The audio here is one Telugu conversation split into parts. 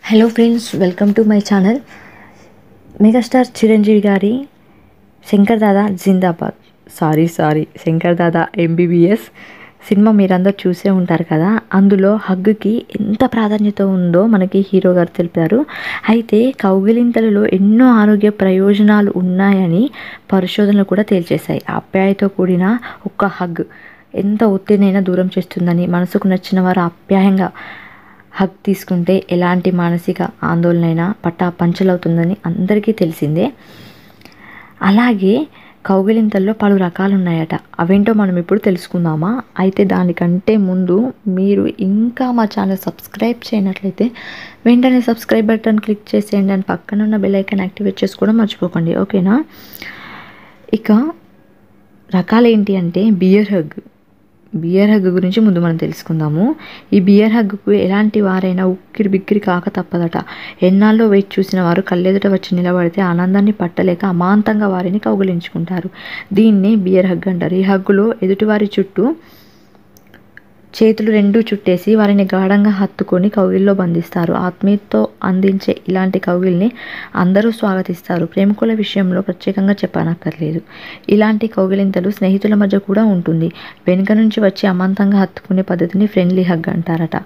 Hello friends, welcome to my channel. Megastar Chiranjeevi గారి శంకర్ దాదా జిందాబాద్ శంకర్ దాదా ఎంబీబీఎస్ సినిమా మీరందరూ చూసే ఉంటారు కదా. అందులో హగ్గుకి ఎంత ప్రాధాన్యత ఉందో మనకి హీరో గారు తెలిపారు. అయితే కౌగిలింతలలో ఎన్నో ఆరోగ్య ప్రయోజనాలు ఉన్నాయని పరిశోధనలు కూడా తేల్చేశాయి. ఆప్యాయతో కూడిన ఒక్క హగ్ ఎంత ఒత్తిడినైనా దూరం చేస్తుందని, మనసుకు నచ్చిన వారు ఆప్యాయంగా హగ్ తీసుకుంటే ఎలాంటి మానసిక ఆందోళనైనా పంచలవుతుందని అందరికీ తెలిసిందే. అలాగే కౌగిలింతల్లో పలు రకాలు ఉన్నాయట. అవేంటో మనం ఇప్పుడు తెలుసుకుందామా? అయితే దానికంటే ముందు మీరు ఇంకా మా ఛానల్ సబ్స్క్రైబ్ చేయనట్లయితే వెంటనే సబ్స్క్రైబ్ బటన్ క్లిక్ చేసేయండి. అని పక్కన ఉన్న బెల్ ఐకాన్ యాక్టివేట్ చేసుకోవడం మర్చిపోకండి, ఓకేనా? ఇక రకాలు ఏంటి అంటే బియర్ హగ్ గురించి ముందు మనం తెలుసుకుందాము. ఈ బియర్ హగ్కు ఎలాంటి వారైనా ఉక్కిరి బిక్కిరి కాక తప్పదట. ఎన్నాళ్ళో వెయిట్ చూసిన వారు కళ్ళెదుట వచ్చి నిలబడితే ఆనందాన్ని పట్టలేక అమాంతంగా వారిని కౌగిలించుకుంటారు. దీన్ని బియర్ హగ్ అంటారు. ఈ హగ్గులో ఎదుటివారి చుట్టూ చేతులు రెండూ చుట్టేసి వారిని గాఢంగా హత్తుకొని కౌగిల్లో బంధిస్తారు. ఆత్మీయతతో అందించే ఇలాంటి కౌగిల్ని అందరూ స్వాగతిస్తారు. ప్రేమికుల విషయంలో ప్రత్యేకంగా చెప్పనక్కర్లేదు. ఇలాంటి కౌగిలింతలు స్నేహితుల మధ్య కూడా ఉంటుంది. వెనుక నుంచి వచ్చి అమాంతంగా హత్తుకునే పద్ధతిని ఫ్రెండ్లీ హగ్ అంటారట.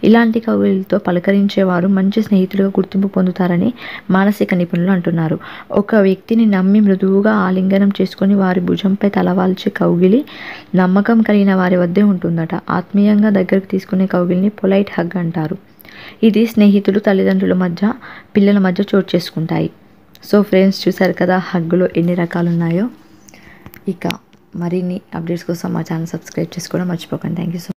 ఇలాంటి కౌగిలితో పలకరించేవారు మంచి స్నేహితులుగా గుర్తింపు పొందుతారని మానసిక నిపుణులు అంటున్నారు. ఒక వ్యక్తిని నమ్మి మృదువుగా ఆలింగనం చేసుకొని వారి భుజంపై తలవాల్చే కౌగిలి నమ్మకం కలిగిన వారి వద్దే ఉంటుందట. ఆత్మీయంగా దగ్గరకు తీసుకునే కౌగిల్ని పొలైట్ హగ్ అంటారు. ఇది స్నేహితులు, తల్లిదండ్రుల మధ్య, పిల్లల మధ్య చోటు చేసుకుంటాయి. సో ఫ్రెండ్స్, చూసారు కదా హగ్గులో ఎన్ని రకాలు ఉన్నాయో. ఇక మరిన్ని అప్డేట్స్ కోసం మా ఛానల్ సబ్స్క్రైబ్ చేసుకోవడం మర్చిపోకండి. Thank you so much.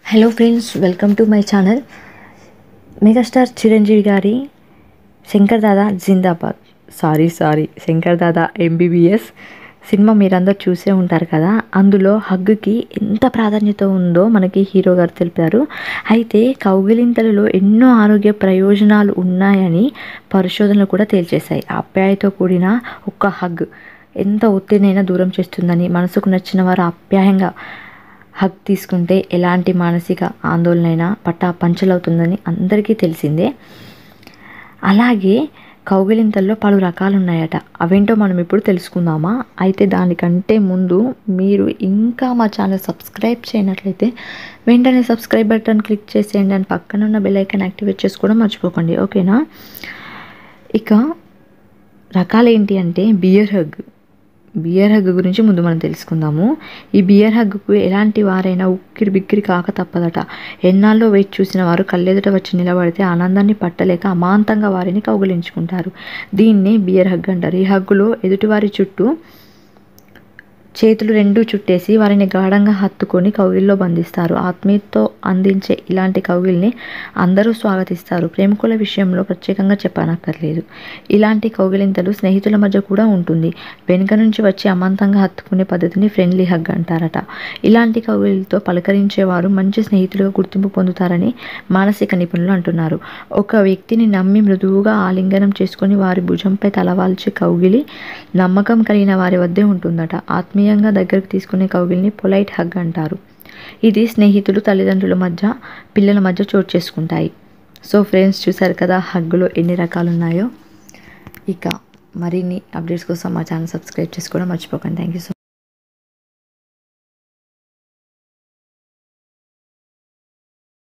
Hello friends, welcome to my channel. Megastar Chiranjeevi గారి శంకర్ దాదా జిందాబాద్ శంకర్ దాదా ఎంబీబీఎస్ సినిమా మీరందరూ చూసే ఉంటారు కదా. అందులో హగ్గుకి ఎంత ప్రాధాన్యత ఉందో మనకి హీరో గారు తెలిపారు. అయితే కౌగిలింతలలో ఎన్నో ఆరోగ్య ప్రయోజనాలు ఉన్నాయని పరిశోధనలు కూడా తేల్చేశాయి. ఆప్యాయతో కూడిన ఒక్క హగ్ ఎంత ఒత్తిడినైనా దూరం చేస్తుందని, మనసుకు నచ్చిన వారు ఆప్యాయంగా హగ్ తీసుకుంటే ఎలాంటి మానసిక ఆందోళనైనా పంచలవుతుందని అందరికీ తెలిసిందే. అలాగే కౌగిలింతల్లో పలు రకాలు ఉన్నాయట. అవేంటో మనం ఇప్పుడు తెలుసుకుందామా? అయితే దానికంటే ముందు మీరు ఇంకా మా ఛానల్ సబ్స్క్రైబ్ చేయనట్లయితే వెంటనే సబ్స్క్రైబ్ బటన్ క్లిక్ చేసేయండి. అని పక్కన ఉన్న బెల్ ఐకాన్ యాక్టివేట్ చేసుకోవడం మర్చిపోకండి, ఓకేనా? ఇక రకాలు ఏంటి అంటే బియర్ హగ్ గురించి ముందు మనం తెలుసుకుందాము. ఈ బియర్ హగ్కు ఎలాంటి వారైనా ఉక్కిరి బిక్కిరి కాక తప్పదట. ఎన్నాళ్ళో వెయిట్ చూసిన వారు కళ్ళెదుట వచ్చి నిలబడితే ఆనందాన్ని పట్టలేక అమాంతంగా వారిని కౌగిలించుకుంటారు. దీన్ని బియర్ హగ్ అంటారు. ఈ హగ్గులో ఎదుటివారి చుట్టూ చేతులు రెండూ చుట్టేసి వారిని గాఢంగా హత్తుకొని కౌగిల్లో బంధిస్తారు. ఆత్మీయతతో అందించే ఇలాంటి కౌగిల్ని అందరూ స్వాగతిస్తారు. ప్రేమికుల విషయంలో ప్రత్యేకంగా చెప్పనక్కర్లేదు. ఇలాంటి కౌగిలింతలు స్నేహితుల మధ్య కూడా ఉంటుంది. వెనుక నుంచి వచ్చి అమాంతంగా హత్తుకునే పద్ధతిని ఫ్రెండ్లీ హగ్ అంటారట. ఇలాంటి కౌగిలితో పలకరించేవారు మంచి స్నేహితులుగా గుర్తింపు పొందుతారని మానసిక నిపుణులు అంటున్నారు. ఒక వ్యక్తిని నమ్మి మృదువుగా ఆలింగనం చేసుకొని వారి భుజంపై తలవాల్చే కౌగిలి నమ్మకం కలిగిన వారి వద్దే ఉంటుందట. ఆత్మీయంగా దగ్గరకు తీసుకునే కౌగిల్ని పొలైట్ హగ్ అంటారు. ఇది స్నేహితులు, తల్లిదండ్రుల మధ్య, పిల్లల మధ్య చోటు చేసుకుంటాయి. సో ఫ్రెండ్స్, చూసారు కదా హగ్గులో ఎన్ని రకాలు ఉన్నాయో. ఇక మరిన్ని అప్డేట్స్ కోసం మా ఛానల్ సబ్స్క్రైబ్ చేసుకోవడం మర్చిపోకండి. Thank you so much.